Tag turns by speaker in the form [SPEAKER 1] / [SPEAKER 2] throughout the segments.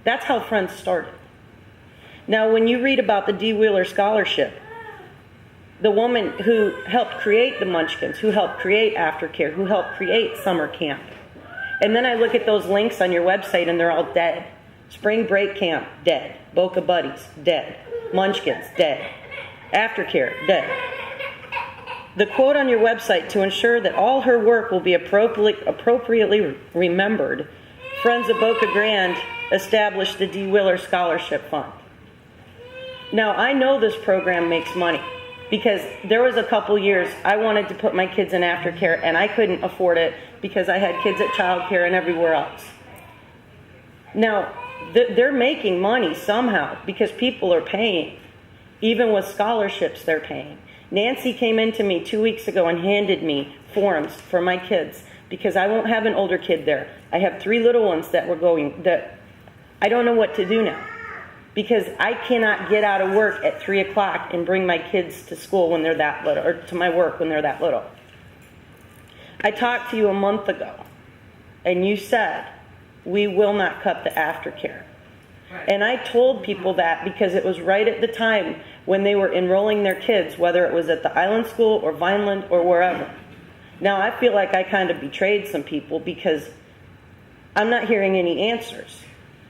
[SPEAKER 1] That's how Friends started. Now, when you read about the D. Wheeler Scholarship, the woman who helped create the Munchkins, who helped create aftercare, who helped create summer camp, and then I look at those links on your website and they're all dead. Spring break camp, dead. Boca Buddies, dead. Munchkins, dead. Aftercare, dead. The quote on your website, to ensure that all her work will be appropriately remembered, Friends of Boca Grande established the D. Wheeler Scholarship Fund. Now, I know this program makes money because there was a couple years I wanted to put my kids in aftercare and I couldn't afford it because I had kids at childcare and everywhere else. Now, they're making money somehow because people are paying. Even with scholarships, they're paying. Nancy came in to me 2 weeks ago and handed me forms for my kids because I won't have an older kid there. I have 3 little ones that I don't know what to do now because I cannot get out of work at 3 o'clock and bring my kids to school when they're that little, or to my work when they're that little. I talked to you a month ago and you said, we will not cut the aftercare. Right. And I told people that because it was right at the time when they were enrolling their kids, whether it was at the Island School or Vineland or wherever. Now I feel like I kind of betrayed some people because I'm not hearing any answers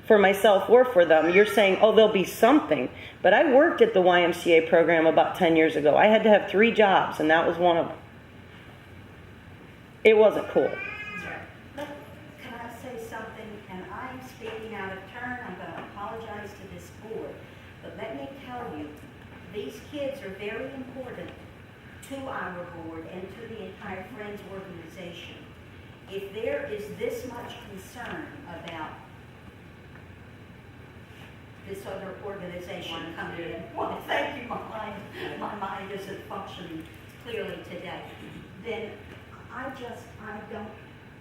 [SPEAKER 1] for myself or for them. You're saying, oh, there'll be something. But I worked at the YMCA program about 10 years ago. I had to have 3 jobs, and that was one of them. It wasn't cool.
[SPEAKER 2] Can I say something? And I'm speaking out of turn. I'm going to apologize to this board. But let me tell you, these kids are very important to our board and to the entire Friends organization. If there is this much concern about this other organization coming in, well, thank you, my mind isn't functioning clearly today, then I don't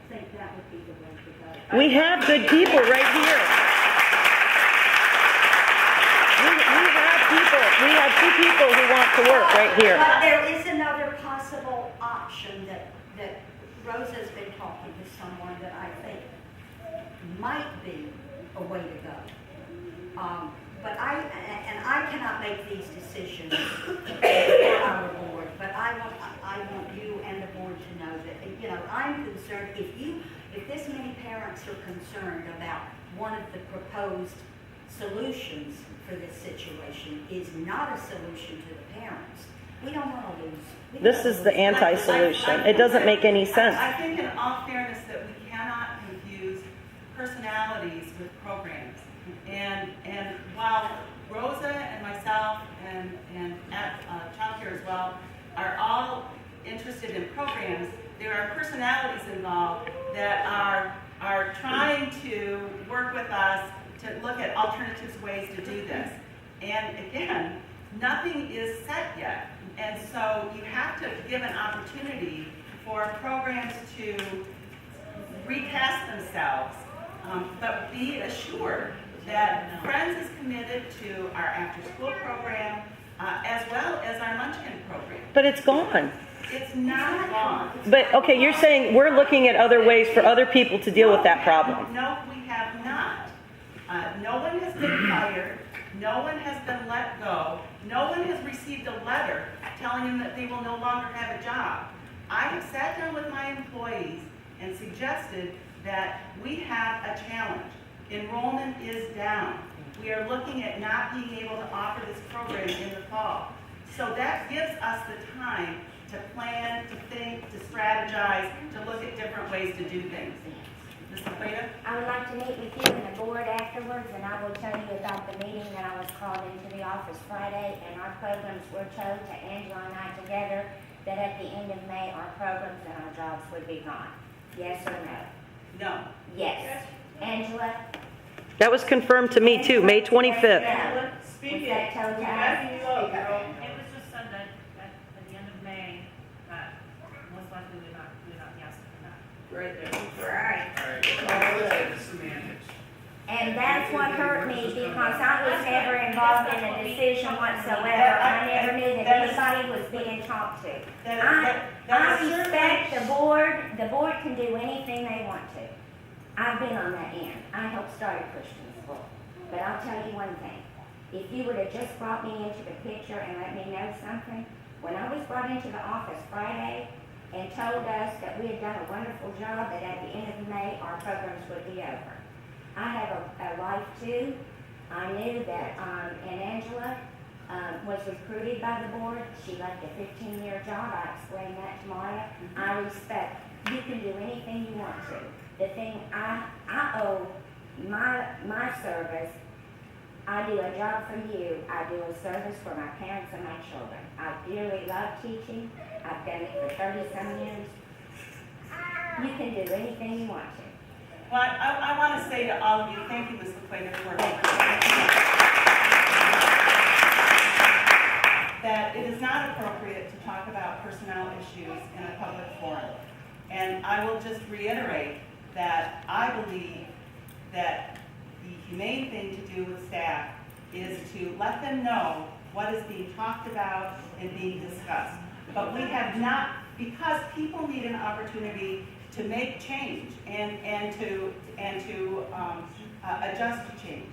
[SPEAKER 2] think that would be the way to go.
[SPEAKER 1] We have good people right here. We have 2 people who want to work right here.
[SPEAKER 2] But there is another possible option that Rosa's been talking to someone that I think might be a way to go. But I cannot make these decisions for our board, but I want you and the board to know that, I'm concerned if this many parents are concerned about one of the proposed solutions for this situation is not a solution to the parents. We don't want to lose.
[SPEAKER 1] This is the anti-solution. It doesn't make any sense.
[SPEAKER 3] I think in all fairness that we cannot confuse personalities with programs. And while Rosa and myself and at childcare as well are all interested in programs, there are personalities involved that are trying to work with us to look at alternative ways to do this. And again, nothing is set yet. And so you have to give an opportunity for programs to recast themselves, but be assured that Friends is committed to our after-school program as well as our Munchkin program.
[SPEAKER 1] But it's gone.
[SPEAKER 3] It's not gone.
[SPEAKER 1] But, okay, you're saying we're looking at other ways for other people to deal with that problem.
[SPEAKER 3] No, we have not. No one has been fired. No one has been let go. No one has received a letter telling them that they will no longer have a job. I have sat down with my employees and suggested that we have a challenge. Enrollment is down. We are looking at not being able to offer this program in the fall. So that gives us the time to plan, to think, to strategize, to look at different ways to do things. Ms. Laqueta?
[SPEAKER 4] I would like to meet with you and the board afterwards, and I will tell you about the meeting that I was called into the office Friday, and our programs were chose to Angela and I together, that at the end of May, our programs and our jobs would be gone. Yes or no?
[SPEAKER 3] No.
[SPEAKER 4] Yes. Angela?
[SPEAKER 1] That was confirmed to me too, May 25th.
[SPEAKER 4] No. Was that told to us?
[SPEAKER 5] It was just said that at the end of May, that most likely we're not be asking for that.
[SPEAKER 3] Right there.
[SPEAKER 4] Right.
[SPEAKER 6] Alright. Semantics.
[SPEAKER 4] And that's what hurt me, because I was never involved in a decision whatsoever. I never knew that anybody was being talked to. I respect the board. The board can do anything they want to. I've been on that end. I helped start a Christian school. But I'll tell you one thing, if you would have just brought me into the picture and let me know something, when I was brought into the office Friday and told us that we had done a wonderful job, that at the end of May, our programs would be over. I have a life too. I knew that, and Angela, was recruited by the board. She left a 15-year job. I explained that to Maya. I respect, you can do anything you want to. The thing I owe my service, I do a job for you. I do a service for my parents and my children. I dearly love teaching. I've done it for 30-some years. You can do anything you want to.
[SPEAKER 3] Well, I want to say to all of you, thank you, Ms. LaQueta, for that it is not appropriate to talk about personnel issues in a public forum. And I will just reiterate that I believe that the humane thing to do with staff is to let them know what is being talked about and being discussed. But we have not, because people need an opportunity to make change and to adjust to change.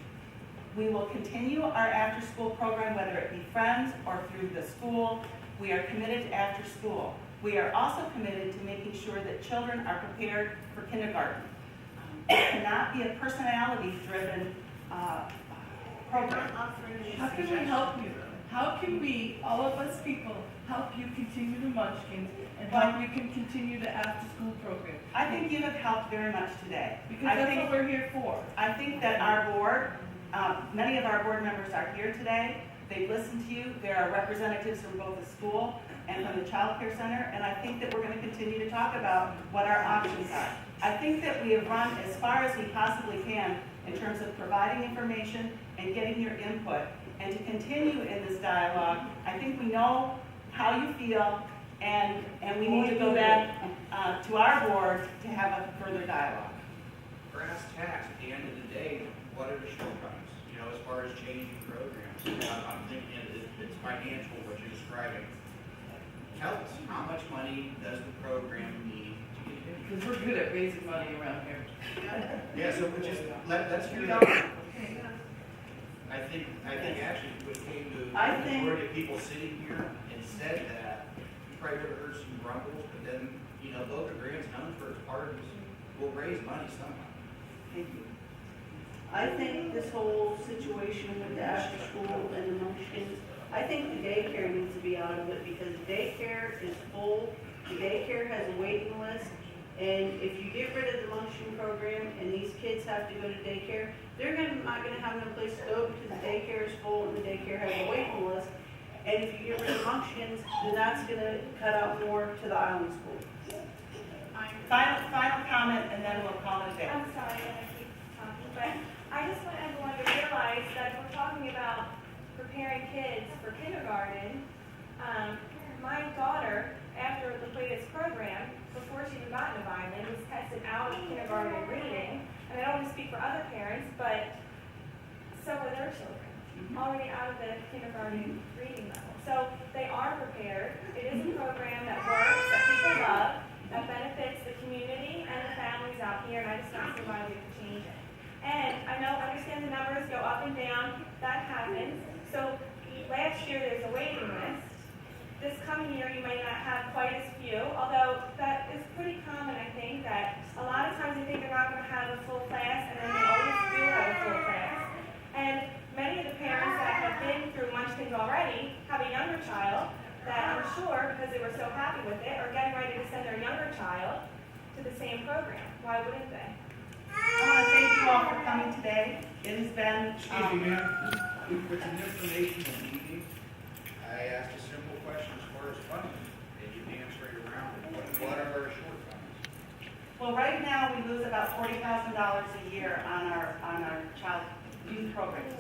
[SPEAKER 3] We will continue our after-school program, whether it be Friends or through the school. We are committed to after school. We are also committed to making sure that children are prepared for kindergarten. It cannot be a personality-driven program.
[SPEAKER 7] How can we help you? How can we, all of us people, help you continue the Munchkins and help you can continue the after-school program?
[SPEAKER 3] I think you have helped very much today.
[SPEAKER 7] Because that's what we're here for.
[SPEAKER 3] I think that our board, many of our board members are here today. They've listened to you. There are representatives from both the school and from the child care center, and I think that we're going to continue to talk about what our options are. I think that we have run as far as we possibly can in terms of providing information and getting your input, and to continue in this dialogue. I think we know how you feel, and we need to go back to our board to have a further dialogue.
[SPEAKER 6] Brass tacks, at the end of the day, what are the shortcomings? You know, as far as changing programs, I'm thinking it's financial, what you're describing. Tell us, how much money does the program need to continue?
[SPEAKER 7] Because we're good at raising money around here.
[SPEAKER 6] Yeah, so we just, let's hear that. I think actually what came to
[SPEAKER 7] I
[SPEAKER 6] the
[SPEAKER 7] think-
[SPEAKER 6] majority of people sitting here and said that, you probably would have heard some grumbles, but then, you know, Boca Grande's known for its parties, will raise money somehow.
[SPEAKER 7] Thank you. I think this whole situation with the after school and the Munchkins, I think the daycare needs to be out of it because daycare is full. The daycare has a waiting list. And if you get rid of the Munchkin program and these kids have to go to daycare, they're not gonna have no place to go because the daycare is full and the daycare has a waiting list. And if you get rid of Munchkins, then that's gonna cut out more to the island school.
[SPEAKER 3] Final comment, and then we'll call it a day.
[SPEAKER 5] I'm sorry that I keep talking, but I just want everyone to realize that if we're talking about preparing kids for kindergarten, my daughter, after LaQueta's program, before she even got into violin, was tested out of kindergarten reading. And I don't want to speak for other parents, but so are their children, already out of the kindergarten reading level. So they are prepared. It is a program that works, that people love, that benefits the community and the families out here, and I just don't see why we could change it. And I understand the numbers go up and down, that happens. So last year there's a waiting list. This coming year you might not have quite as few, although that is pretty common, I think, that a lot of times they think they're not going to have a full class, and then they always do have a full class. And many of the parents that have been through Munchkins already have a younger child that I'm sure, because they were so happy with it, are getting ready to send their younger child to the same program. Why wouldn't they?
[SPEAKER 3] I want to thank you all for coming today. It has been,
[SPEAKER 6] Excuse me, ma'am, with an information meeting, I asked a simple question as far as funding, and you danced right around it. What are our shortcomings?
[SPEAKER 3] well, right now we lose about $40,000 a year on our child youth programs.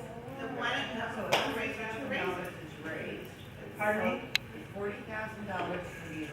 [SPEAKER 8] Why not, so $2,000 is raised.
[SPEAKER 3] Pardon me?
[SPEAKER 8] $40,000 to be raised.